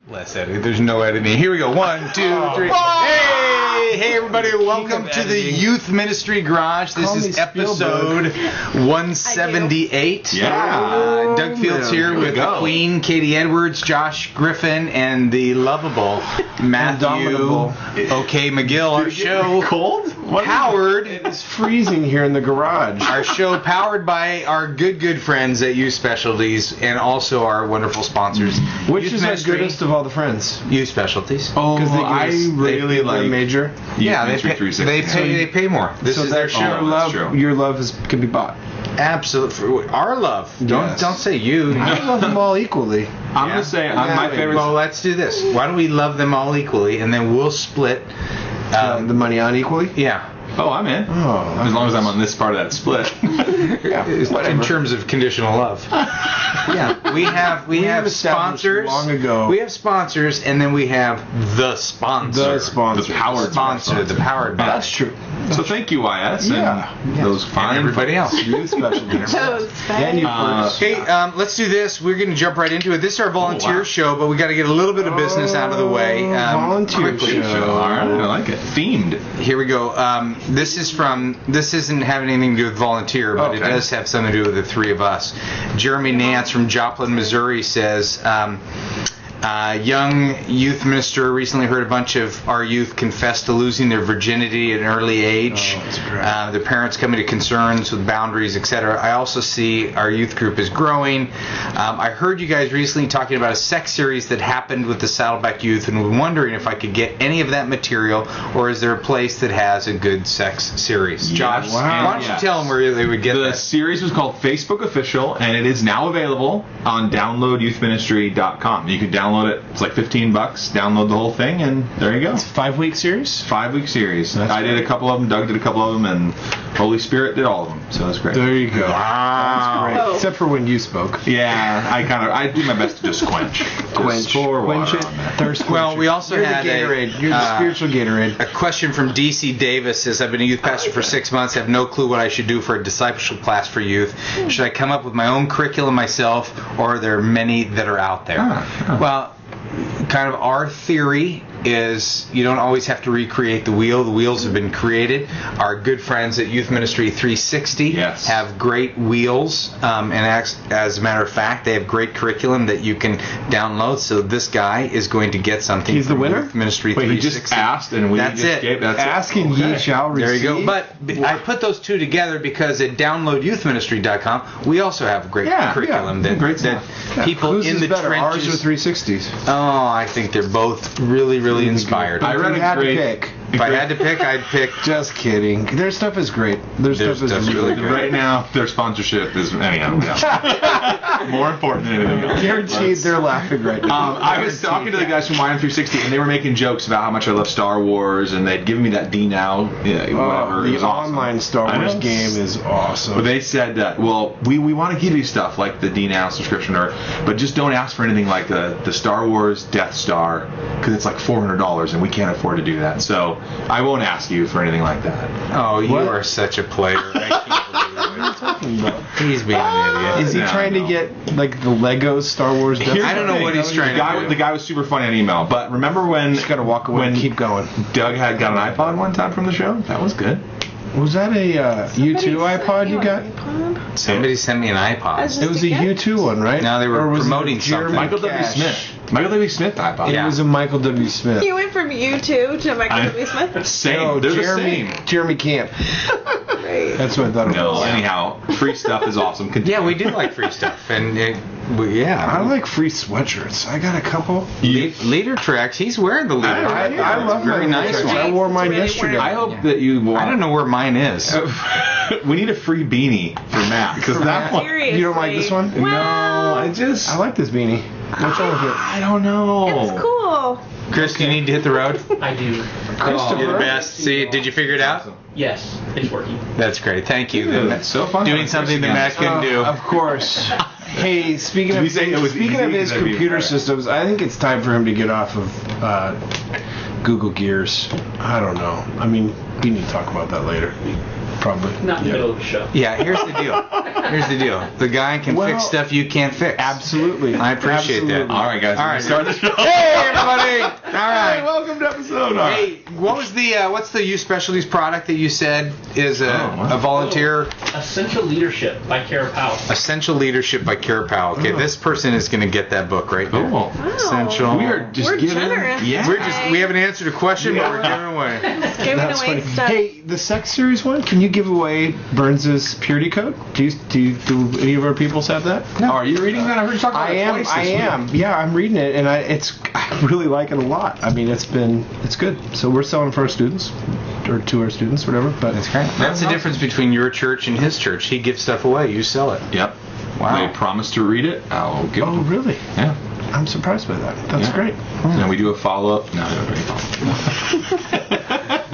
Less editing. There's no editing. Here we go. 1, 2, 3. Hey, everybody. Welcome to the Youth Ministry Garage. This is episode 178. Yeah. Doug Fields here with the Queen, Katie Edwards, Josh Griffin, and the lovable Matthew OK McGill. Our show cold? Powered. It is freezing here in the garage. Our show powered by our good friends at Youth Specialties and also our wonderful sponsors. Which Youth is Ministry, our goodest of all the friends? Youth Specialties. Oh, I really like major. Yeah, they pay more. This is their show. Your love can be bought. Absolutely, our love. Don't say you. I love them all equally. I'm gonna say my favorite. Well, let's do this. Why don't we love them all equally, and then we'll split the money unequally? Yeah. Oh, I'm in. Oh, as long as I'm on this part of that split. In terms of conditional love. Yeah, we have sponsors. Long ago. We have sponsors, and then we have the sponsor. The sponsor. The powered sponsor. The powered. That's true. So thank you, YS, and those fine and everybody else. Youth Specialties. And you first. Okay, let's do this. We're going to jump right into it. This is our volunteer show, but we got to get a little bit of business out of the way. Volunteer show. All right, I like it. Themed. Here we go. This isn't having anything to do with volunteer, but it does have something to do with the three of us. Jeremy Nance from Joplin, Missouri says, young youth minister recently heard a bunch of our youth confess to losing their virginity at an early age. Their parents coming to concerns with boundaries, etc. I also see our youth group is growing. I heard you guys recently talking about a sex series that happened with the Saddleback Youth, and was wondering if I could get any of that material, or is there a place that has a good sex series? Josh, why don't you tell them where they would get the that? The series was called Facebook Official, and it is now available on downloadyouthministry.com. You can download it. It's like $15. Download the whole thing, and there you go. It's a 5-week series? 5-week series. That's did a couple of them. Doug did a couple of them, and Holy Spirit did all of them. So that's great. There you go. Wow. That's great. Except for when you spoke. Yeah, I do my best to just quench it. Thirst. Well, we also had the Gatorade. You're the spiritual Gatorade. A question from DC Davis says, I've been a youth pastor for 6 months, have no clue what I should do for a discipleship class for youth. Should I come up with my own curriculum myself, or are there many that are out there? Well, kind of our theory is you don't always have to recreate the wheel. The wheels have been created. Our good friends at Youth Ministry 360 have great wheels, and as a matter of fact, they have great curriculum that you can download. So this guy is going to get something. He's the winner? Youth Ministry 360. He just asked, and we That's just it. gave. That's Ask and ye shall receive. There you go. But I put those two together because at downloadyouthministry.com we also have great curriculum that people Whose in the better, trenches. ours or 360s? Oh, I think they're both really inspired. I read a great. If I had to pick, I'd pick. Just kidding. Their stuff is great. Their stuff is really great. Right now, their sponsorship is more important than anything else. Guaranteed, they're laughing right now. I was talking to the guys from YM360, and they were making jokes about how much I love Star Wars, and they'd given me that D Now, whatever. The it was online awesome. Star Wars game is awesome. But they said that, well, we want to give you stuff like the D Now subscription, but just don't ask for anything like the Star Wars Death Star, because it's like $400, and we can't afford to do that. So I won't ask you for anything like that. Oh, you are such a player. I can't believe it. What are you talking about? He's being an idiot. Is he trying to get like the Lego Star Wars Death Star? I don't know what he's trying to do. The guy was super funny on email, but remember when... Just gotta walk away and keep going. Doug got an iPod one time from the show? That was good. Was that a U2 iPod you got? Somebody sent me an iPod. It was a U2 one, right? No, they were promoting something. Michael W. Smith. Michael W. Smith iPod. It was a Michael W. Smith. You went from U2 to Michael W. Smith? Same. No, They're the same. Jeremy Camp. Right. That's what I thought it was. Anyhow, free stuff is awesome. Yeah, we do like free stuff. And I like free sweatshirts. I got a couple. Leader Tracks. He's wearing the Leader. I love very my nice one. one. I wore mine yesterday. I hope that you... I don't know where mine is. We need a free beanie for Matt. Because that one... Seriously. You don't like this one? Well, I like this beanie. What's wrong with it? I don't know. It's cool. Chris, do you need to hit the road? I do. Christopher. You're the best. See, did you figure it out? Yes, it's working. That's great. Thank you. That's so fun. Doing something that Matt couldn't do. Of course. Hey, speaking of his computer systems, I think it's time for him to get off of Google Gears. I don't know. I mean, we need to talk about that later. probably. Not in the middle of the show. Yeah, here's the deal. The guy can fix stuff you can't fix. Absolutely. I appreciate that. All right, guys. All right. Start the show. Hey, everybody. All right. Hey, welcome to episode. Hey, what was what's the youth specialties product that you said is a volunteer? Essential Leadership by Kara Powell. Essential Leadership by Kara Powell. Okay, this person is going to get that book right there. Cool. Essential. We are just We're giving. generous. Yeah. We haven't answered a question, but we're giving away. Giving That's away funny. stuff. Hey, the sex series one, can you give away Burns's purity code? Do any of our peoples have that? Oh, are you reading that? I heard you talk about I it am. twice I this week. am. Yeah, I'm reading it, and I really like it a lot. I mean, it's good. So we're selling for our students, or to our students, whatever. But That's great. That's the difference between your church and his church. He gives stuff away. You sell it. Yep. Wow. They promised to read it. I'll give Oh, them. really? Yeah. I'm surprised by that. That's Yeah. great. And we do a follow-up. No.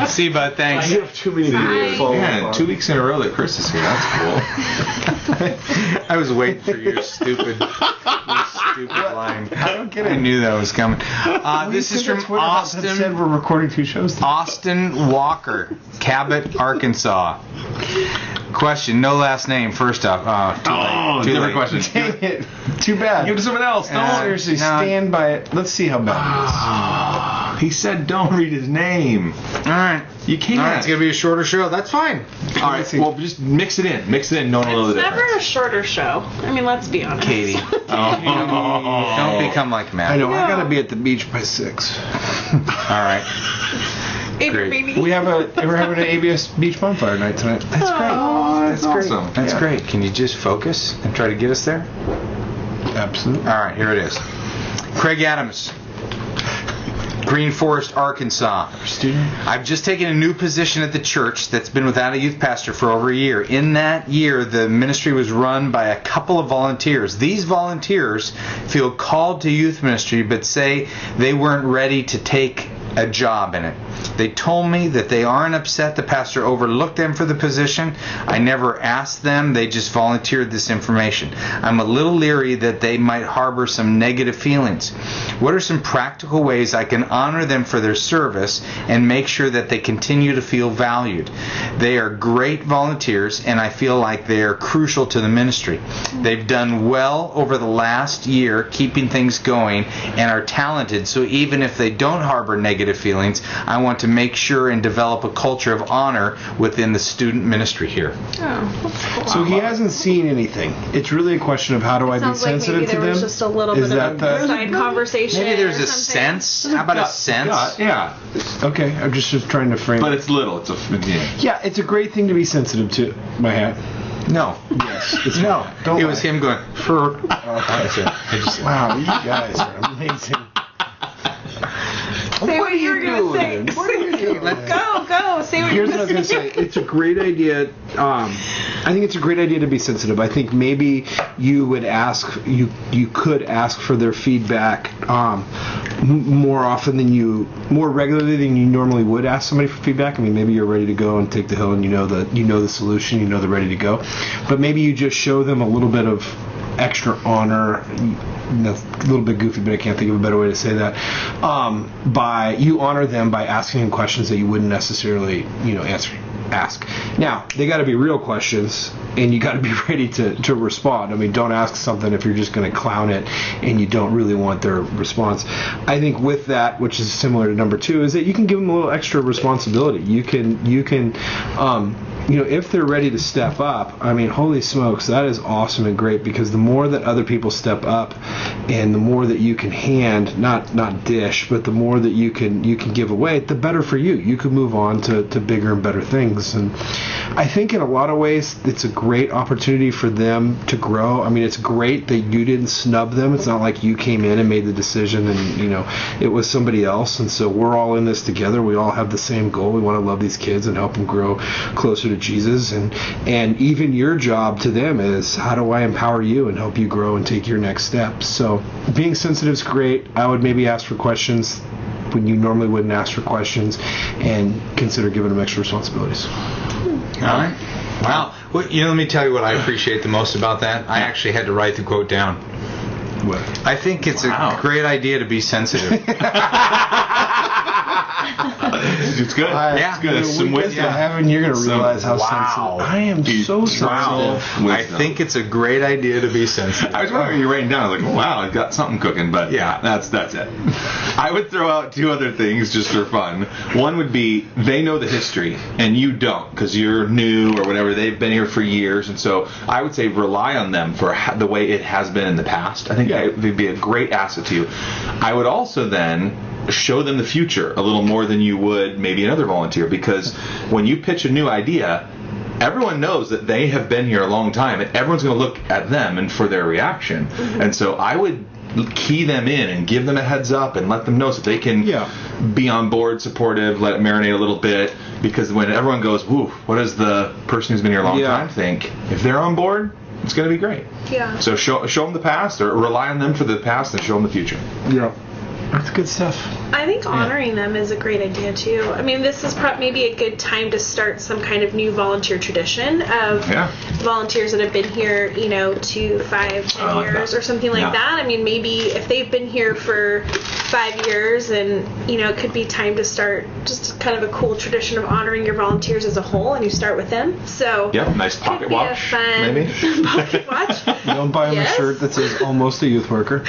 See, bud. Thanks. You have too many Bye. Yeah, 2 weeks in a row that Chris is here. That's cool. I was waiting for your stupid line. I don't get it. I knew that was coming. This is from Said Austin. we're recording 2 shows. Today. Austin Walker, Cabot, Arkansas. Question, no last name. First off, too different late. question. Dang it. Too bad. Give it to someone else. No, seriously, stand by it. Let's see how bad He said don't read his name. All right, You can't. all right. It's gonna be a shorter show. That's fine. All right, well, just mix it in. Mix it in. No one will know It's the never a difference. shorter show. I mean, let's be honest. Katie, don't become like it is. Matt. I know. I No. gotta be at the beach by 6. All right. In your Great. baby. We're having an ABS beach bonfire night tonight. That's great. Oh, that's Awesome. That's Yeah. great. Can you just focus and try to get us there? Absolutely. All right, here it is. Craig Adams, Green Forest, Arkansas. Student. I've just taken a new position at the church that's been without a youth pastor for over a year. In that year, the ministry was run by a couple of volunteers. These volunteers feel called to youth ministry, but say they weren't ready to take a job in it. They told me that they aren't upset the pastor overlooked them for the position. I never asked them. They just volunteered this information. I'm a little leery that they might harbor some negative feelings. What are some practical ways I can honor them for their service and make sure that they continue to feel valued? They are great volunteers, and I feel like they are crucial to the ministry. They've done well over the last year keeping things going and are talented, so even if they don't harbor negative feelings, I want to make sure and develop a culture of honor within the student ministry here. Oh, that's cool. So he hasn't seen anything. It's really a question of how do I be Sounds like sensitive maybe to there them? was just a little Is bit that of the- a side conversation. Maybe there's or a something. sense. How about a sense? Yeah. Okay, I'm just trying to frame But it. it's little. It's a. Yeah. Yeah, it's a great thing to be sensitive to. My hat. No. Yes. It's No. Don't It lie. was him going, for. Wow, you guys are amazing. Say what you were going to say. What are you doing? Go. Say what you're Here's what I was going gonna say. It's a great idea. I think it's a great idea to be sensitive. I think maybe you would ask. You could ask for their feedback more often than more regularly than you normally would ask somebody for feedback. I mean, maybe you're ready to go and take the hill, and you know the solution. You know they're ready to go, but maybe you just show them a little bit of extra honor. That's a little bit goofy, but I can't think of a better way to say that. By you honor them by asking them questions that you wouldn't necessarily, ask. Now they got to be real questions, and you got to be ready to respond. I mean, don't ask something if you're just going to clown it and you don't really want their response. I think with that, which is similar to number 2, is that you can give them a little extra responsibility. You can. If they're ready to step up, I mean, holy smokes, that is awesome and great, because the more that other people step up and the more that you can hand, not dish, but the more that you can give away, the better for you. You can move on to bigger and better things. And I think in a lot of ways, it's a great opportunity for them to grow. I mean, it's great that you didn't snub them. It's not like you came in and made the decision and, it was somebody else. And so we're all in this together. We all have the same goal. We want to love these kids and help them grow closer to Jesus. And even your job to them is, how do I empower you and help you grow and take your next steps? So being sensitive is great. I would maybe ask for questions when you normally wouldn't ask for questions, and consider giving them extra responsibilities. All right. Wow. Well, let me tell you what I appreciate the most about that. I actually had to write the quote down. What? I think it's a great idea to be sensitive. It's good. Yeah. It's good. It's some Weekends wisdom. of heaven, you're gonna Some- realize how wow. sensitive I am. So sensitive. I think it's a great idea to be sensitive. I was wondering, you're writing down. I was like, wow, I got something cooking, but yeah, that's it. I would throw out two other things just for fun. One would be they know the history and you don't because you're new or whatever. They've been here for years, and so I would say rely on them for the way it has been in the past. I think it would be a great asset to you. I would also then show them the future a little more than you would maybe another volunteer, because when you pitch a new idea, everyone knows that they have been here a long time, and everyone's going to look at them and for their reaction. And so I would key them in and give them a heads up and let them know so they can be on board, supportive, let it marinate a little bit, because when everyone goes, woo, what does the person who's been here a long time think? If they're on board, it's going to be great. Yeah. So show them the past, or rely on them for the past and show them the future. Yeah. That's good stuff. I think honoring them is a great idea too. I mean, this is maybe a good time to start some kind of new volunteer tradition of volunteers that have been here, 2, 5, 10 years or something like that. I mean, maybe if they've been here for 5 years, and it could be time to start just kind of a cool tradition of honoring your volunteers as a whole, and you start with them. So Nice pocket be watch, a fun maybe. pocket watch. Don't buy them a shirt that says "Almost a Youth Worker."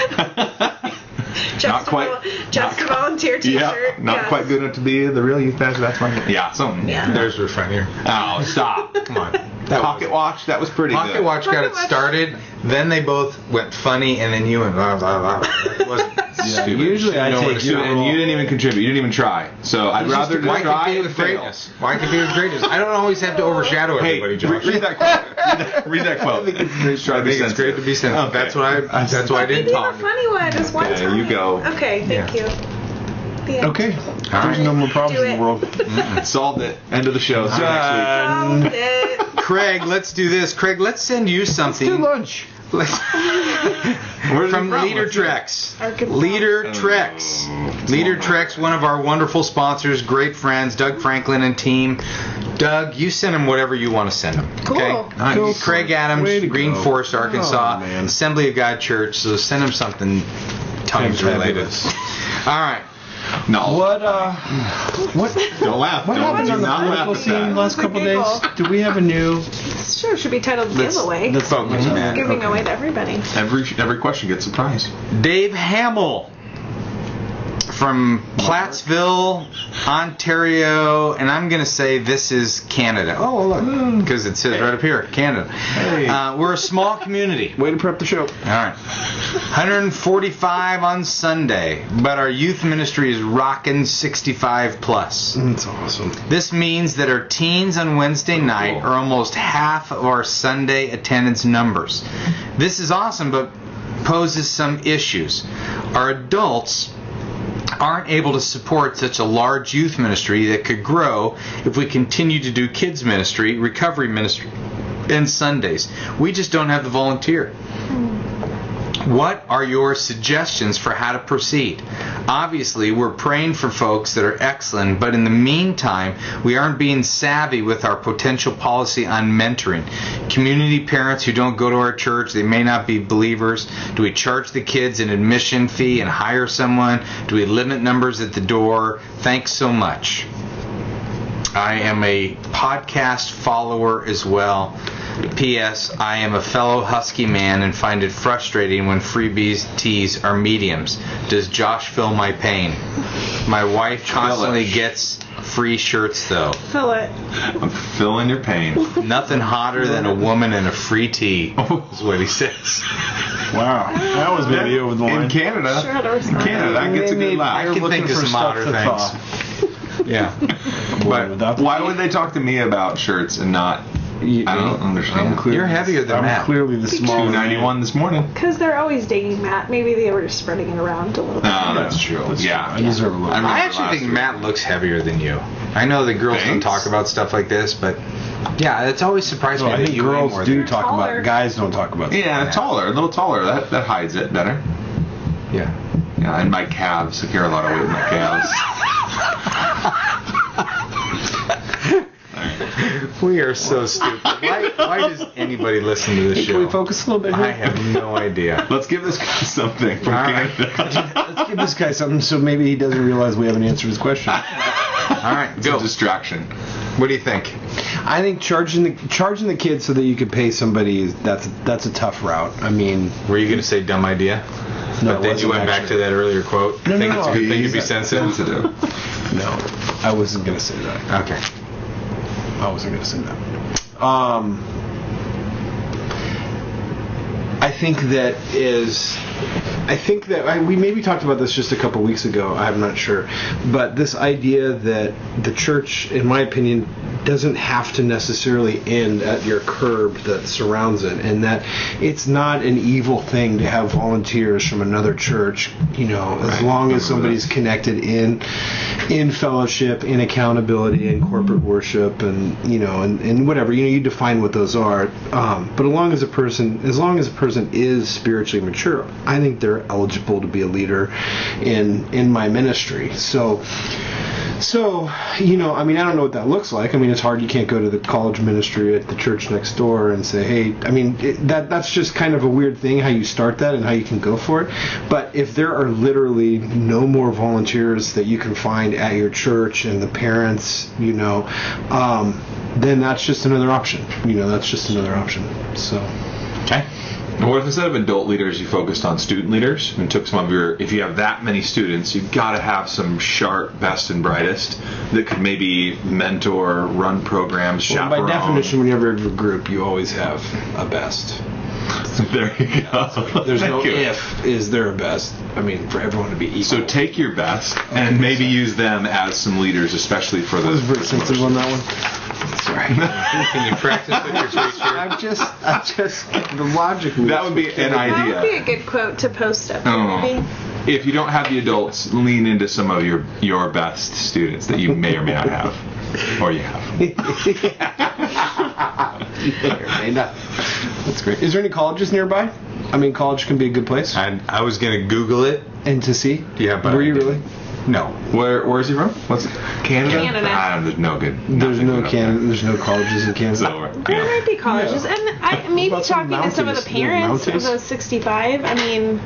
Just a volunteer T-shirt. Not quite good enough to be the real youth pastor. That's fine. Yeah, something. Yeah. Theirs were funnier. Oh, stop! Come on. Pocket watch. That was pretty Pocket good. Watch got Pocket it Watch. started, then they both went funny, and then you went blah, blah, blah. It wasn't stupid. Usually I take You, and you didn't even contribute. You didn't even try. So I'd rather Why try compete and with fail. greatness? Why compete with greatness? I don't always have to overshadow Hey, everybody, Josh. read that quote. Read that quote. I think it's great. Try to I be think it's great to be sensitive. Okay. That's why I didn't Maybe talk. a funny one is one Okay, time. you go. Okay, thank you. The end. Okay. All There's right. no more problems Do in it. the world. Solved it. End of the show. See you next week. Solved it. Craig, let's do this. Craig, let's send you something. Do lunch. Let's- Where's from it from? Leader Let's hear it. Trex. Arkansas. Leader Trex. Leader Trex, one of our wonderful sponsors, great friends, Doug Franklin and team. Doug, you send them whatever you want to send them. Cool. Okay? Cool. Craig Adams, Way to Green go. Forest, Arkansas, Oh, man. Assembly of God Church. So send them something tongues related. Fabulous. All right. No. What Don't laugh. what Don't happened do on the not laugh political at scene the that. last couple days? Do we have a new? Sure, should be titled giveaway. Let's focus on that. Giving away to everybody. Every question gets a prize. Dave Hamill from Plattsville, Ontario, and I'm going to say this is Canada. Oh, look. Because it says right up here, Canada. Hey. We're a small community. Way to prep the show. All right. 145 on Sunday, but our youth ministry is rocking 65 plus. That's awesome. This means that our teens on Wednesday night are almost half of our Sunday attendance numbers. This is awesome, but poses some issues. Our adults aren't able to support such a large youth ministry that could grow if we continue to do kids ministry, recovery ministry, and Sundays. We just don't have the volunteer. What are your suggestions for how to proceed? Obviously, we're praying for folks that are excellent, but in the meantime, we aren't being savvy with our potential policy on mentoring. Community parents who don't go to our church, they may not be believers. Do we charge the kids an admission fee and hire someone? Do we limit numbers at the door? Thanks so much. I am a podcast follower as well. P.S. I am a fellow Husky man and find it frustrating when freebies teas are mediums. Does Josh feel my pain? My wife constantly gets free shirts though. Fill it. I'm feeling your pain. Nothing hotter than a woman and a free tea is what he says. Wow. That was maybe over the line. In Canada, Sure how to respond. that gets a good laugh. I can think of some odder things. Yeah. But Why would they talk to me about shirts and not? I don't understand. You're heavier than I'm Matt. clearly the small. $2.91 this morning. Because they're always dating Matt. Maybe they were just spreading it around a little bit. No, that's true. Yeah. I deserve a little. I remember I actually last think week. Matt looks heavier than you. I know the girls don't Thanks. talk about stuff like this, but yeah, it's always surprised me I that think you weigh girls more do than talk Taller. about. Guys don't talk about. Yeah, taller, a little taller. That hides it better. Yeah. Yeah, and my calves. I carry a lot of weight with my calves. We are so stupid. Why does anybody listen to this show? Can we focus a little bit here? I have no idea. Let's give this guy something from Canada. Let's give this guy something so maybe he doesn't realize we haven't answered his question. All right, It's a distraction. What do you think? I think charging the kids so that you could pay somebody that's a tough route. I mean, Were you going to say dumb idea? No, But then you went back to that earlier quote. No, think no, it's a no. good thing to be sensitive. no, I wasn't gonna say that. Okay. I wasn't gonna say that. I think that we maybe talked about this just a couple weeks ago. I'm not sure, but this idea that the church, in my opinion, doesn't have to necessarily end at your curb that surrounds it, and that it's not an evil thing to have volunteers from another church, as long as somebody's connected in fellowship, in accountability, in corporate worship, and and whatever, you define what those are, but as long as a person is spiritually mature, I think they're eligible to be a leader in my ministry. So I don't know what that looks like. I mean, it's hard. You can't go to the college ministry at the church next door and say, hey, I mean, that's just kind of a weird thing, how you start that and how you can go for it. But if there are literally no more volunteers that you can find at your church and the parents, then that's just another option. That's just another option. So. Okay. And what if instead of adult leaders, you focused on student leaders and took some of if you have that many students, you've got to have some sharp, best and brightest that could maybe mentor, run programs, chaperone. By definition, whenever you have a group, you always have a best. There you go. There's no if, is there a best? I mean, for everyone to be equal. So take your best and maybe use them as some leaders, especially for the. I was very sensitive on that one. Sorry. Can you practice with your teacher? I'm just the logic. That would be an idea. That would be a good quote to post up. Oh. If you don't have the adults, lean into some of your best students that you may or may not have, or you have. That's great. Is there any colleges nearby? I mean, college can be a good place. I was going to Google it. And to see? Yeah, but were you really? No. Where is he from? What's Canada? Canada. There's no good. There's no Canada. There's no colleges in Canada. There might be colleges, and I maybe talking to some of the parents of those 65. I mean.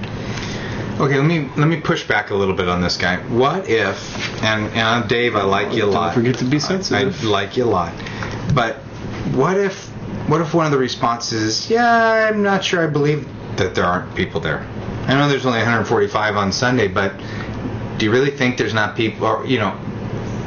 Okay, let me push back a little bit on this guy. What if, and Dave, I like you a lot. Don't forget to be sensitive. I like you a lot. But what if one of the responses is, yeah, I'm not sure I believe that there aren't people there. I know there's only 145 on Sunday, but do you really think there's not people? Or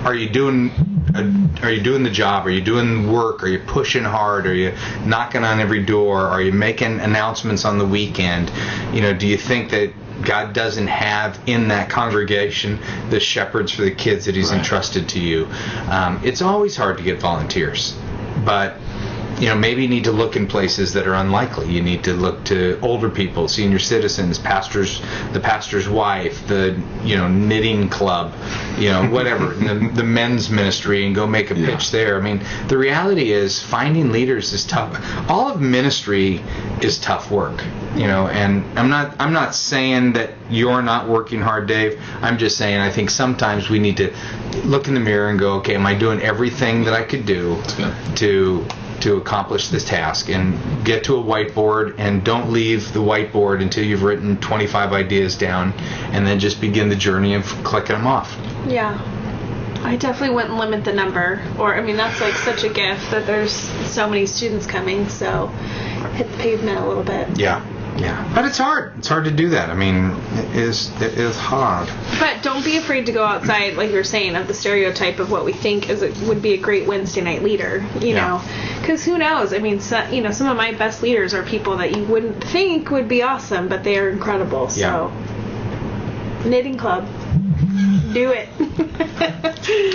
are you doing the job? Are you doing work? Are you pushing hard? Are you knocking on every door? Are you making announcements on the weekend? Do you think that God doesn't have in that congregation the shepherds for the kids that He's entrusted to you? It's always hard to get volunteers, but maybe you need to look in places that are unlikely. You need to look to older people, senior citizens, the pastor's wife, the knitting club, whatever, the men's ministry, and go make a pitch there. I mean, the reality is finding leaders is tough. All of ministry is tough work, and I'm not saying that you're not working hard, Dave. I'm just saying I think sometimes we need to look in the mirror and go, okay, am I doing everything that I could do to accomplish this task? And get to a whiteboard, and don't leave the whiteboard until you've written 25 ideas down, and then just begin the journey of clicking them off. Yeah. I definitely wouldn't limit the number, that's like such a gift that there's so many students coming, so hit the pavement a little bit. Yeah. But it's hard. It's hard to do that. I mean, it is hard. But don't be afraid to go outside, like you're saying, of the stereotype of what we think would be a great Wednesday night leader, know. Because who knows? I mean, some of my best leaders are people that you wouldn't think would be awesome, but they are incredible. So, knitting club. Do it.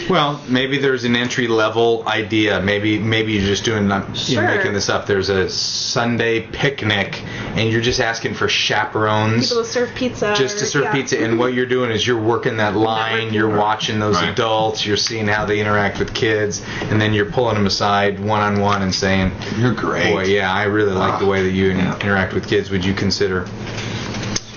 Well, maybe there's an entry level idea. Maybe you're just doing making this up. There's a Sunday picnic, and you're just asking for chaperones. People to serve pizza. Just to serve pizza, and what you're doing is you're working that line. You're watching those adults. You're seeing how they interact with kids, and then you're pulling them aside one-on-one and saying, "You're great. Boy, yeah, I really like the way that you interact with kids. Would you consider?"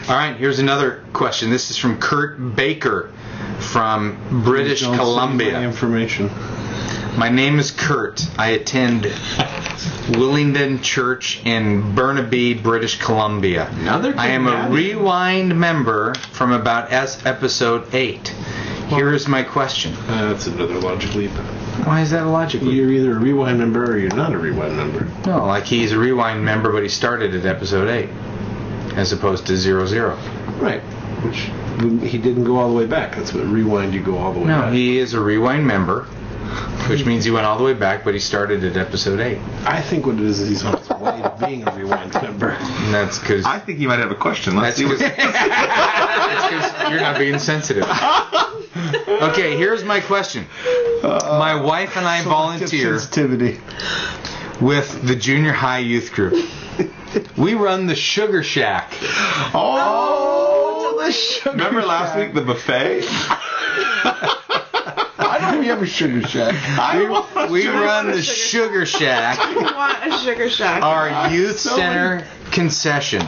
All right, here's another question. This is from Kurt Baker from British Columbia. Information. My name is Kurt. I attend Willingdon Church in Burnaby, British Columbia. I am a Rewind member from about episode 8. Here is my question. That's another logic leap. Why is that a logic leap? You're either a Rewind member or you're not a Rewind member. No, like he's a Rewind member, but he started at episode 8 as opposed to 00. Right. Which he didn't go all the way back. That's what Rewind, you go all the way back. No, he is a Rewind member, which means he went all the way back, but he started at episode 8. I think what it is he's on his way to being a Rewind member. And that's because... I think you might have a question. Let's see what... That's because you're not being sensitive. Okay, here's my question. My wife and I volunteer Sensitivity. with the junior high youth group. We run the Sugar Shack. Oh, the sugar Remember last shack. week, the buffet? Why don't we have a sugar shack? We run the Sugar Shack, I want a sugar shack. our youth center concession.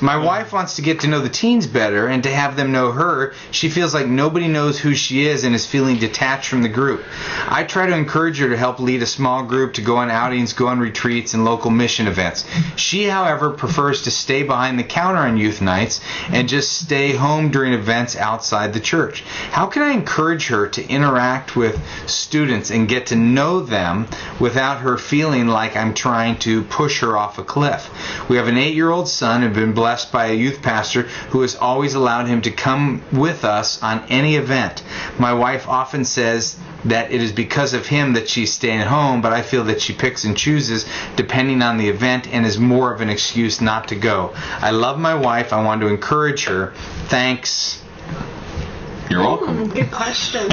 My wife wants to get to know the teens better and to have them know her. She feels like nobody knows who she is and is feeling detached from the group. I try to encourage her to help lead a small group, to go on outings, go on retreats, and local mission events. She, however, prefers to stay behind the counter on youth nights and just stay home during events outside the church. How can I encourage her to interact with students and get to know them without her feeling like I'm trying to push her off a cliff? We have an 8-year-old son and have been blessed by a youth pastor who has always allowed him to come with us on any event. My wife often says that it is because of him that she's staying home, but I feel that she picks and chooses depending on the event and is more of an excuse not to go. I love my wife. I want to encourage her. Thanks. You're welcome. Good question.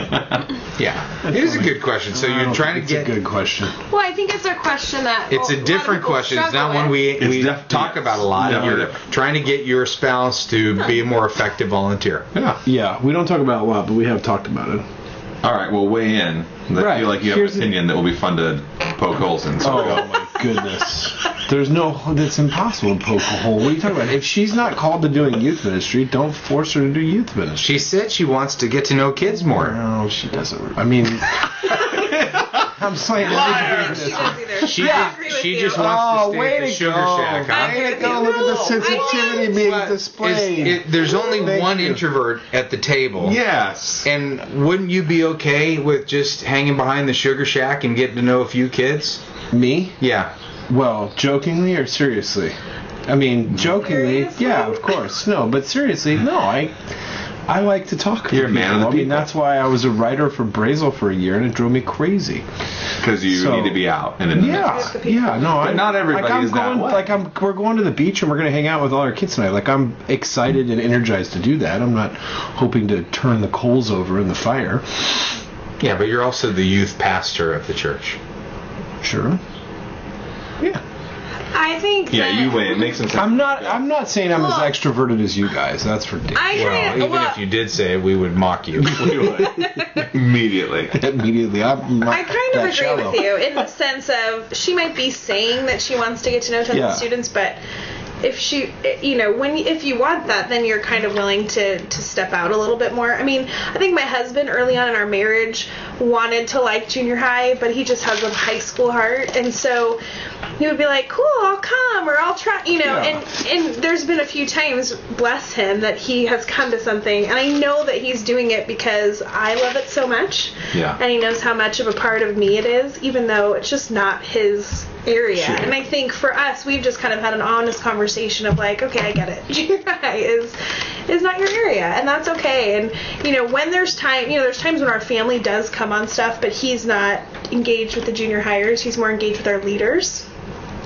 Yeah, it is a good question. So you're trying to It's get... a good question. Well, I think it's a question that It's a a lot different of people question. It's struggle not one with. we It's talk about a lot. No, You're different. trying to get your spouse to be a more effective volunteer. Yeah. Yeah, we don't talk about it a lot, but we have talked about it. All right, well, weigh in. I Right. feel like you have Here's an opinion that will be fun to poke holes in. So Oh my goodness. That's impossible to poke a hole. What are you talking about? If she's not called to doing youth ministry, don't force her to do youth ministry. She said she wants to get to know kids more. No, she doesn't. I mean, I'm saying She does either. She I agree with she you. just wants to stay way at the to Sugar go. Shack. Huh? I agree with Go you. look at the No, sensitivity I being But displayed. there's only Thank one you. introvert at the table. yes. And wouldn't you be okay with just hanging behind the Sugar Shack and getting to know a few kids? Me? Yeah. Well, jokingly or seriously? I mean, jokingly, Seriously? yeah, of course. No, but seriously, no. I like to talk to You're a people. man of the I mean, people. that's why I was a writer for Brazel for a year, and it drove me crazy. Because you So- need to be out and in the Yeah, mix. yeah, no, But not everybody like I'm is that going, way. Like we're going to the beach and we're going to hang out with all our kids tonight. Like I'm excited and energized to do that. I'm not hoping to turn the coals over in the fire. Yeah, but you're also the youth pastor of the church. Sure. Yeah. I think. Yeah, that you weigh. It makes some sense. I'm not saying I'm as Look. extroverted as you guys. That's ridiculous. I Well, kind even of. if you did say it, we would mock you. Immediately. Immediately, I'm not I kind of that agree shallow. with you in the sense of she might be saying that she wants to get to know tons Yeah. of students, but if she, if you want that, then you're kind of willing to step out a little bit more. I mean, I think my husband early on in our marriage wanted to like junior high, but he just has a high school heart, and so he would be like, cool, I'll come, or I'll try, Yeah. and there's been a few times, bless him, that he has come to something, and I know that he's doing it because I love it so much, Yeah. and he knows how much of a part of me it is, even though it's just not his area. Sure. And I think for us, we've just kind of had an honest conversation of like, okay, I get it. Junior high is not your area, and that's okay. And when there's time, there's times when our family does come on stuff, but he's not engaged with the junior hires. He's more engaged with our leaders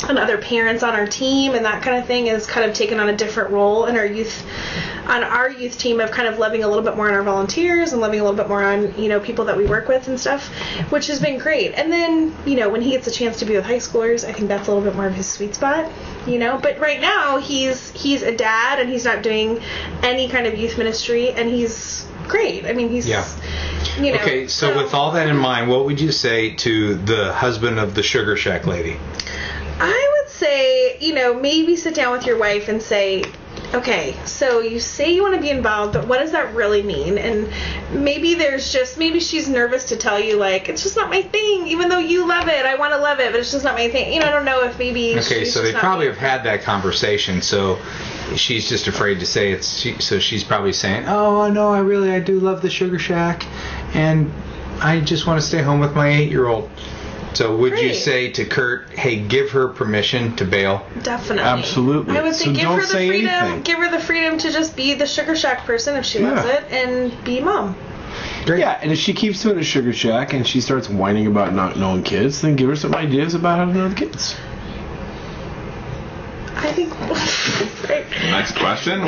and other parents on our team, and that kind of thing is kind of taken on a different role in our youth team of kind of loving a little bit more on our volunteers and loving a little bit more on people that we work with and stuff, which has been great. And then when he gets a chance to be with high schoolers, I think that's a little bit more of his sweet spot, but right now he's a dad and he's not doing any kind of youth ministry, and he's great. I mean, he's Okay, so with all that in mind, what would you say to the husband of the Sugar Shack lady? I would say, maybe sit down with your wife and say, okay, so you say you want to be involved, but what does that really mean? And maybe she's nervous to tell you, like, it's just not my thing, even though you love it, I want to love it, but it's just not my thing. You know, I don't know if maybe Okay, so they probably have had that conversation, so she's just afraid to say it, so she's probably saying, oh, no, I do love the Sugar Shack, and I just want to stay home with my 8-year-old. So would you say to Kurt, hey, give her permission to bail? Definitely. Absolutely. I would say So give don't her the say freedom. anything. Give her the freedom to just be the Sugar Shack person if she loves it, and be mom. Great. Yeah, and if she keeps doing a Sugar Shack and she starts whining about not knowing kids, then give her some ideas about how to know the kids. I think. Next question.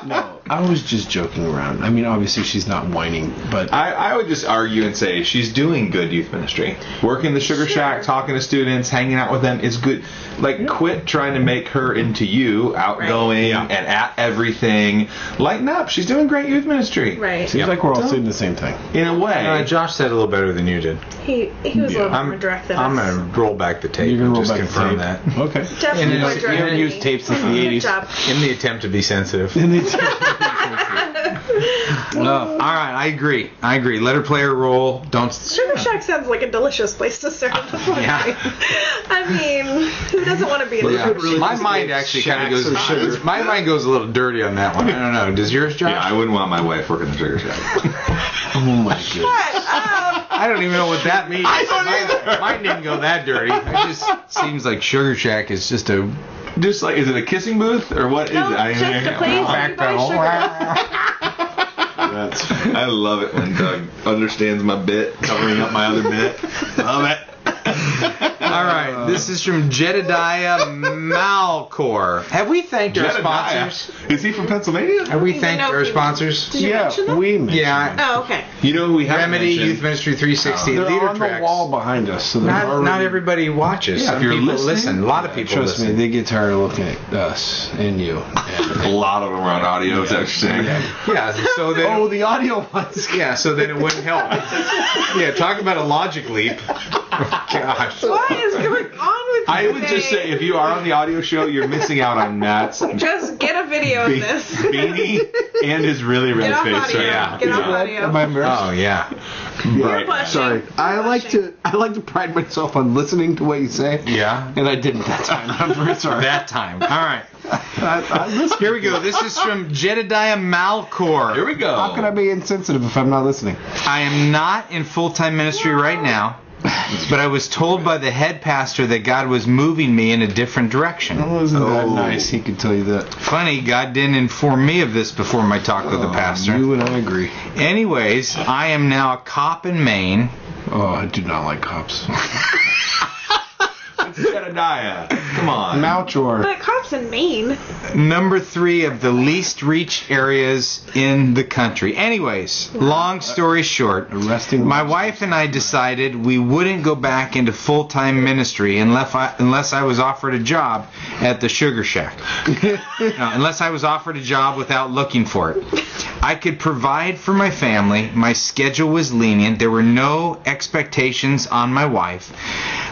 No, I was just joking around. I mean, obviously she's not whining, but I would just argue and say she's doing good youth ministry. Working the Sugar Shack, talking to students, hanging out with them is good. Like, quit trying to make her into you, outgoing and at everything. Lighten up. She's doing great youth ministry. Right. seems like we're all saying the same thing. In a way. Josh said a little better than you did. He was a little more direct than I'm us. going to roll back the tape You're and gonna just roll back the confirm tape. that. Okay. Definitely more you direct. haven't than used me. tapes since the Good 80s. job. In the attempt to be sensitive. All right, I agree. Let her play her role. Don't. Sugar Shack sounds like a delicious place to serve the party. Yeah. I mean, who doesn't want to be in a Sugar Shack? My mind actually kind of goes. My mind goes a little dirty on that one. I don't know. Does yours, Josh? Yeah, I wouldn't want my wife working the Sugar Shack. Oh my goodness. I don't even know what that means. Mine didn't go that dirty. It just seems like Sugar Shack is just a. Just like, is it a kissing booth or what is No, it? just a place where you buy sugar. I love it when Doug understands my bit, covering up my other bit. Love it. All right, this is from Jedediah Malcor. Have we thanked our sponsors? Is he from Pennsylvania? Have we thanked our sponsors? Did you mention them? we mentioned them. Oh, okay. You know who we have Remedy, mentioned? Youth Ministry 360, They're Leader on Tracks. the wall behind us, so they're Not already... everybody watches. Yeah, Some if you're people listening, listen. A lot of people Trust listen. me, they get tired of looking at us and you. A lot of them are on audio, is that what you're saying? Yeah, so then. Oh, the audio ones. Yeah, so then it wouldn't help. Yeah, talk about a logic leap. Oh, gosh. What is going on with you I would just say, if you are on the audio show, you're missing out on Matt's just get a video of this. beanie and his really red Get off face. audio. Yeah. Get off Yeah. audio. Am I embarrassed? Oh, yeah. You're blushing. Sorry. I like Blushing. to pride myself on listening to what you say. Yeah. And I didn't that time. I'm very sorry. That time. All right. I listen. Here we go. This is from Jedediah Malcor. Here we go. How can I be insensitive if I'm not listening? I am not in full-time ministry right now, but I was told by the head pastor that God was moving me in a different direction. Oh, isn't that nice? He could tell you that. Funny, God didn't inform me of this before my talk with the pastor. You and I agree. Anyways, I am now a cop in Maine. Oh, I do not like cops. It's Jedediah. Come on. Malchor. But cops in Maine. Number 3 of the least reached areas in the country. Anyways, long story short, Arresting my lobsters. wife and I decided we wouldn't go back into full-time ministry unless I was offered a job at the Sugar Shack. No, unless I was offered a job without looking for it. I could provide for my family. My schedule was lenient. There were no expectations on my wife.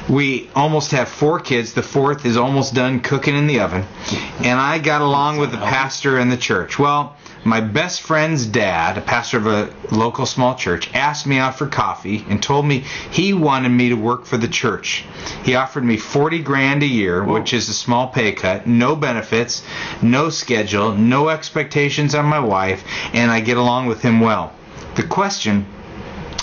We almost have 4 kids. The 4th is almost done cooking in the oven. And I got along with the pastor in the church. Well, my best friend's dad, a pastor of a local small church, asked me out for coffee and told me he wanted me to work for the church. He offered me $40,000 a year, which is a small pay cut, no benefits, no schedule, no expectations on my wife, and I get along with him well. The question: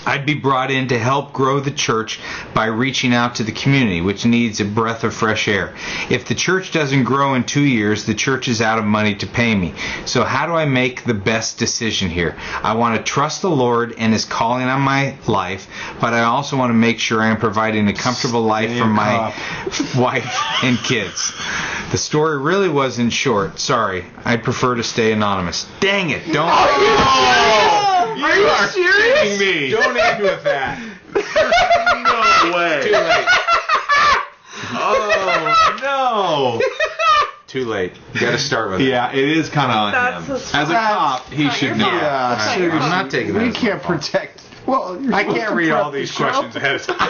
I'd be brought in to help grow the church by reaching out to the community, which needs a breath of fresh air. If the church doesn't grow in 2 years, the church is out of money to pay me. So how do I make the best decision here? I want to trust the Lord and His calling on my life, but I also want to make sure I am providing a comfortable life for my wife and kids. The story really wasn't short. Sorry. I'd prefer to stay anonymous. Dang it. Don't... Are you serious? Me. Don't end with that. No way. Too late. Oh, no. Too late. You got to start with it. Yeah, it is kind of on That's him. his As a fault. cop, he Not should your know. fault. Yeah, That's not seriously. your I'm not taking that We as my can't fault. protect. Well, I can't read all these questions ahead of time.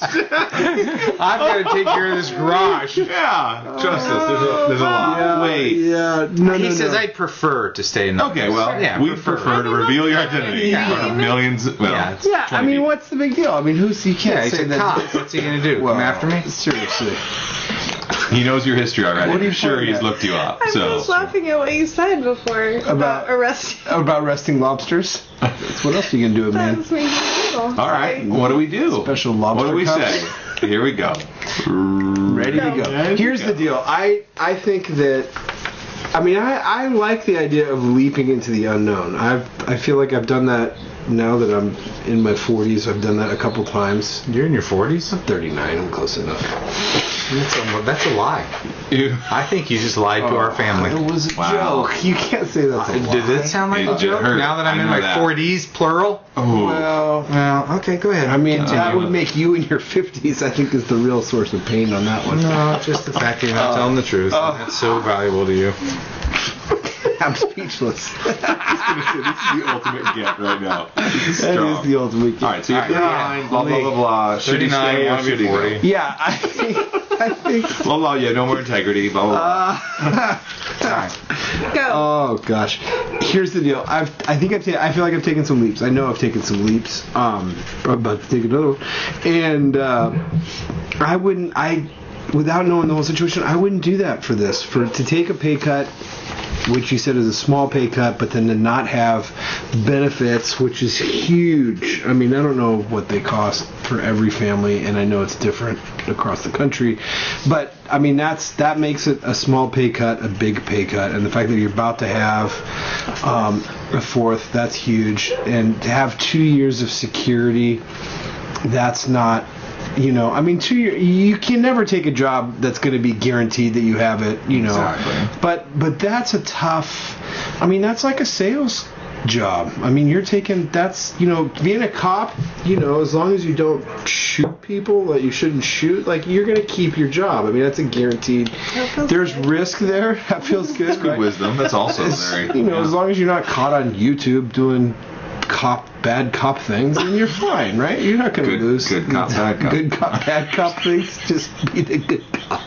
I've got to take care of this garage. Yeah, trust us. There's a lot. Wait. Yeah. No. He says I'd prefer to stay in. Okay, well, yeah, we prefer to reveal your identity in front of millions. Well, Yeah. Yeah. I 20 mean, people. what's the big deal? I mean, you Yeah, can't he's say a that. cop. What's he gonna do? Well, Come after me? Seriously. He knows your history already. What are you I'm sure pointing he's at? looked you up. I'm So just laughing at what you said before about arresting. About resting lobsters. What else are you gonna do, man? That's making me giggle. all right, what do we do? Special lobster What do we cups? say? Here we go. Ready to go. Ready to Here's go. the deal. I think that. I mean, I like the idea of leaping into the unknown. I feel like I've done that now that I'm in my 40s. I've done that a couple times. You're in your 40s? I'm 39. I'm close enough. That's a lie. You- I think you just lied to our family. It was a Wow. joke. You can't say that's a lie. Did it sound like It a joke? hurt. Now that I'm I in know my that. 40s, plural? Oh. Well, Okay, go ahead. I mean, that Continue. would make you in your 50s, I think, is the real source of pain on that one. No, just the fact that you're not telling the truth. That's so valuable to you. I'm speechless. This is the ultimate get right now. This is That strong. is the ultimate gift. All right, so you're All right, 39, blah, blah, blah, blah. Should he 39, stay or wanna be should he 40. go? Yeah, I think. Blah, blah, yeah, no more integrity, blah, blah, blah. All right. Go. Oh gosh, here's the deal. I feel like I've taken some leaps. I know I've taken some leaps. I'm about to take another one, and without knowing the whole situation, I wouldn't do that for this. To take a pay cut, which you said is a small pay cut, but then to not have benefits, which is huge. I mean, I don't know what they cost for every family, and I know it's different across the country, but I mean that makes it a small pay cut, a big pay cut, and the fact that you're about to have a fourth, that's huge, and to have 2 years of security, that's not. I mean, 2 years. You can never take a job that's going to be guaranteed that you have it. Exactly. But that's a tough. I mean, that's like a sales job. I mean, you're taking. That's being a cop. As long as you don't shoot people that you shouldn't shoot, like you're going to keep your job. I mean, that's a guaranteed. There's risk there. That feels good. Good right? wisdom. That's also very. As long as you're not caught on YouTube doing bad cop things, then you're fine, right? You're not going to Good- lose. good cop, bad cop. Good cop, bad cop things. Just be the good cop.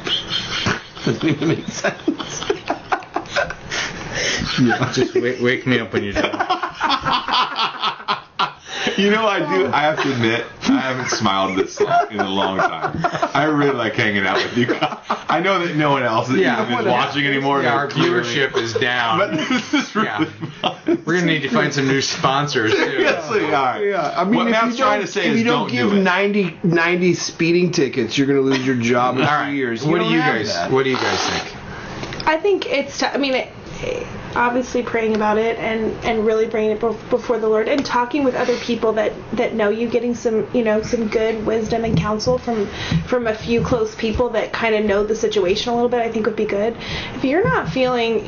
Doesn't even make sense. Yeah. Just wake me up when you're done. I have to admit, I haven't smiled this long in a long time. I really like hanging out with you. I know that no one else is watching anymore. Yeah, They're our clearly- viewership is down. But this is really fun. We're gonna need to find some new sponsors too. Seriously, all right. Yeah, I mean, What if Matt's you trying don't- to say if is you don't give do it. 90 speeding tickets, you're going to lose your job in All 2 right. years. What do don't you have guys? that. What do you guys think? I think it's. Obviously praying about it and really bringing it before the Lord and talking with other people that know you, getting some some good wisdom and counsel from a few close people that kind of know the situation a little bit, I think would be good. If you're not feeling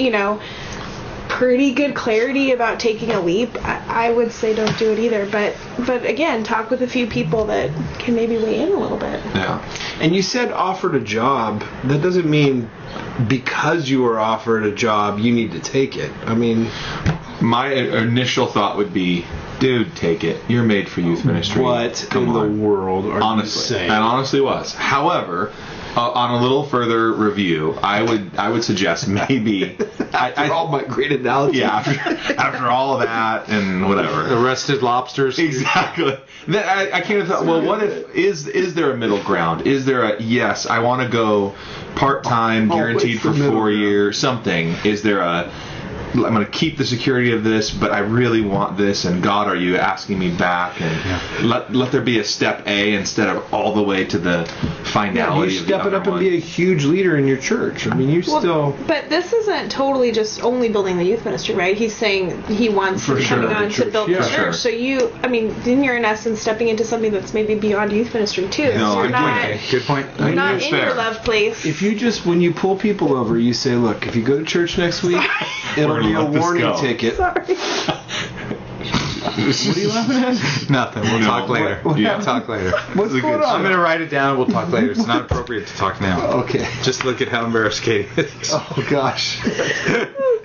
pretty good clarity about taking a leap, I would say don't do it either. But again, talk with a few people that can maybe weigh in a little bit. Yeah. And you said offered a job. That doesn't mean because you were offered a job, you need to take it. I mean, My initial thought would be, dude, take it. You're made for youth ministry. what Come in on. the world are Honestly, you saying? and honestly was. However, on a little further review, I would suggest maybe. After all my great analogies. Yeah, after all of that and whatever. Arrested lobsters. Exactly. Then I came to thought, well, what if is there a middle ground? Is there a yes? I want to go part time, guaranteed what's the for middle 4 ground? years, something. Is there a I'm going to keep the security of this, but I really want this, and God, are you asking me back? And let there be a step A instead of all the way to the finality you of the step it other up and one. be a huge leader in your church. I mean, you still. But this isn't totally just only building the youth ministry, right? He's saying he wants For to sure, coming the on to church. build Yeah. the For church. sure. So then you're in essence stepping into something that's maybe beyond youth ministry too. No, so you're good not, point. Good point. you're not That's in fair. your love place. If you just, when you pull people over, you say, look, if you go to church next week, it'll We're be gonna a let this warning go. ticket. Sorry. What are you laughing at? Nothing. We'll No, talk later. what Yeah, happened? talk later. What's This is going good. on? I'm gonna write it down. We'll talk later. It's not appropriate to talk now. Okay. Just look at how embarrassed Katie is. Oh, gosh.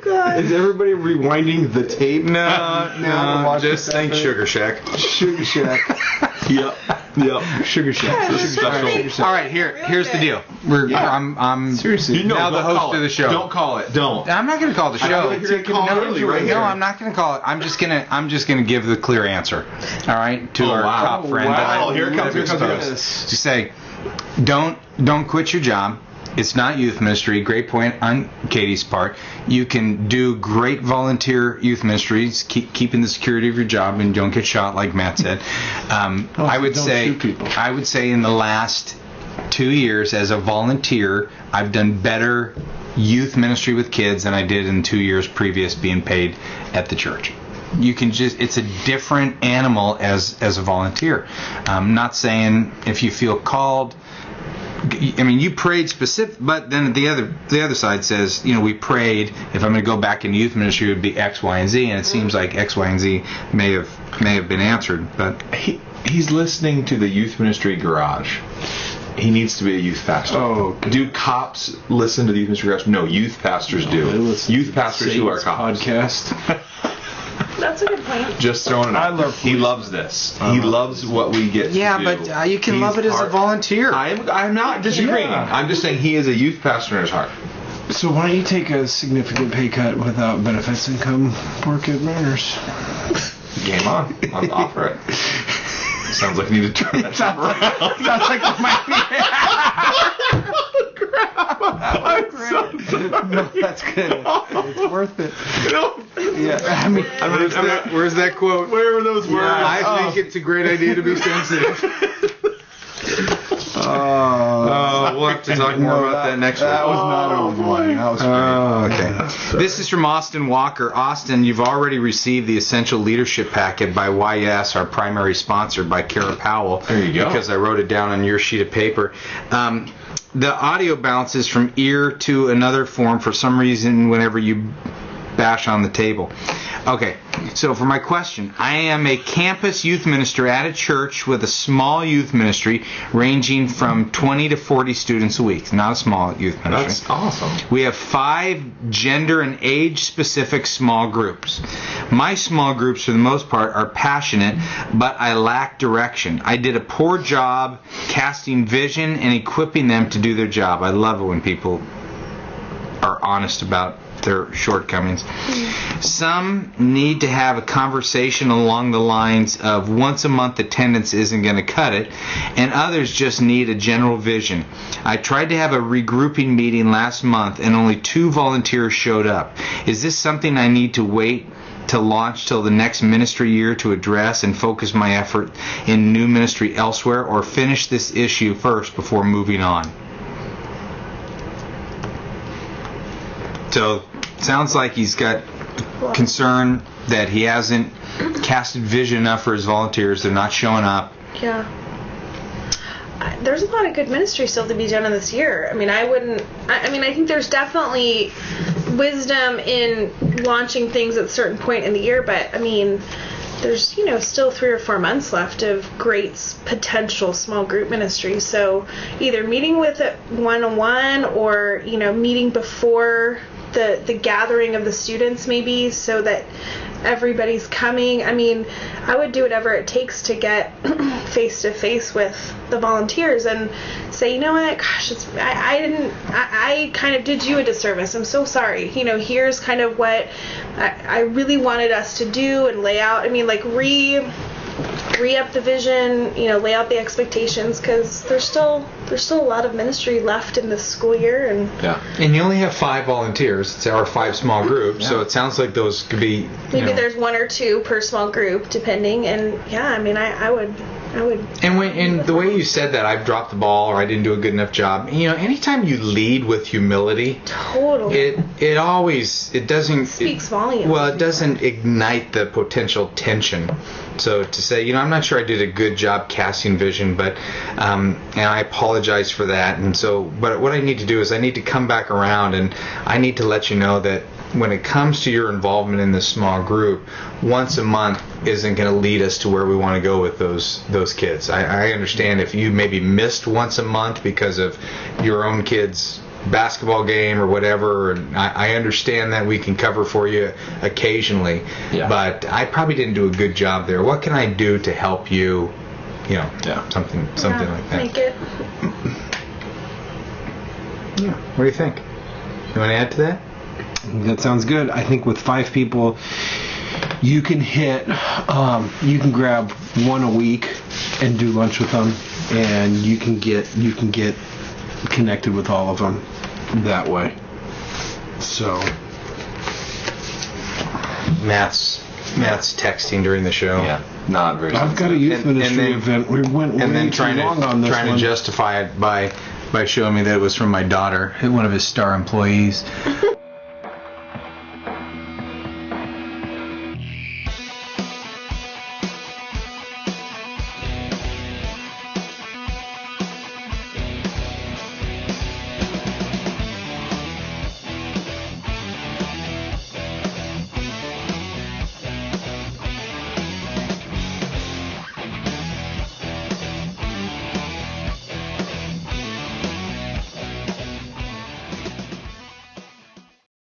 Is everybody rewinding the tape? No, just think Sugar Shack. Sugar Shack. Yep. Sugar Shack. Special. All right, here's the deal. I'm Seriously. now the don't host call of the it. show. Don't call it. Don't. I'm not going to call the show. You're going to call it early right here. No, I'm not going to call it. I'm just gonna give the clear answer. All right, to our wow. top friend. Wow. That I Here it comes, have here it comes, exposed. To say, don't quit your job. It's not youth ministry. Great point on Katie's part. You can do great volunteer youth ministries, keeping the security of your job, and don't get shot, like Matt said. I would say in the last 2 years as a volunteer, I've done better youth ministry with kids than I did in 2 years previous being paid at the church. You can it's a different animal as a volunteer. I'm not saying if you feel called. I mean, you prayed specific, but then the other side says, we prayed. If I'm going to go back into youth ministry, it would be X, Y, and Z, and it seems like X, Y, and Z may have been answered. But he's listening to the youth ministry garage. He needs to be a youth pastor. Oh, do cops listen to the youth ministry garage? No, youth pastors do. Youth pastors who are cops. Podcast. That's a good point. Just throwing it out. He loves this. He loves what we get to do. but you can love it as a volunteer. I'm not disagreeing. Yeah. I'm just saying he is a youth pastor in his heart. So why don't you take a significant pay cut without benefits and come work at Mariners? Game on. I'll offer it. Sounds like you need to turn that around. Sounds like it might be. No, that's good. It's worth it. Yeah, I mean, where's that quote? Where were those words? I think it's a great idea to be sensitive. We'll have to talk more about that next week. That was not a one. That was okay. This is from Austin Walker. Austin, you've already received the Essential Leadership Packet by YS, our primary sponsor, by Kara Powell. There you go. Because I wrote it down on your sheet of paper. The audio bounces from ear to another form for some reason whenever you bash on the table. Okay, so for my question, I am a campus youth minister at a church with a small youth ministry ranging from 20 to 40 students a week. Not a small youth ministry. That's awesome. We have 5 gender and age-specific small groups. My small groups, for the most part, are passionate, but I lack direction. I did a poor job casting vision and equipping them to do their job. I love it when people are honest about their shortcomings. Some need to have a conversation along the lines of once a month attendance isn't going to cut it, and others just need a general vision. I tried to have a regrouping meeting last month and only 2 volunteers showed up. Is this something I need to wait to launch till the next ministry year to address and focus my effort in new ministry elsewhere, or finish this issue first before moving on? So, sounds like he's got concern that he hasn't casted vision enough for his volunteers. They're not showing up. Yeah. There's a lot of good ministry still to be done in this year. I mean, I think there's definitely wisdom in launching things at a certain point in the year, but I mean, there's, still 3 or 4 months left of great potential small group ministry. So either meeting with it one-on-one or, meeting before the gathering of the students maybe, so that everybody's coming. I mean, I would do whatever it takes to get face to face with the volunteers and say, you know what, gosh, I kind of did you a disservice. I'm so sorry. Here's kind of what I really wanted us to do and lay out. I mean, like re-up the vision, lay out the expectations, because there's still a lot of ministry left in this school year. And you only have 5 volunteers. It's our 5 small groups, so it sounds like those could be maybe there's 1 or 2 per small group, depending. And I mean, I would. And the way you said that, I've dropped the ball or I didn't do a good enough job. Anytime you lead with humility, totally, it doesn't speaks volumes. Well, it doesn't ignite the potential tension. So to say, I'm not sure I did a good job casting vision, but and I apologize for that. And so, but what I need to do is I need to come back around and I need to let you know that when it comes to your involvement in this small group, once a month isn't going to lead us to where we want to go with those kids. I understand if you maybe missed once a month because of your own kids' basketball game or whatever, and I understand that we can cover for you occasionally, but I probably didn't do a good job there. What can I do to help you? You know, something like that. Make it. Yeah. What do you think? You want to add to that? That sounds good. I think with 5 people, you can hit. You can grab one a week and do lunch with them, and you can get connected with all of them that way. So Matt's texting during the show. Yeah, not very. I've got a youth ministry event. We went and then way too long on this trying one. to justify it by showing me that it was from my daughter, one of his star employees.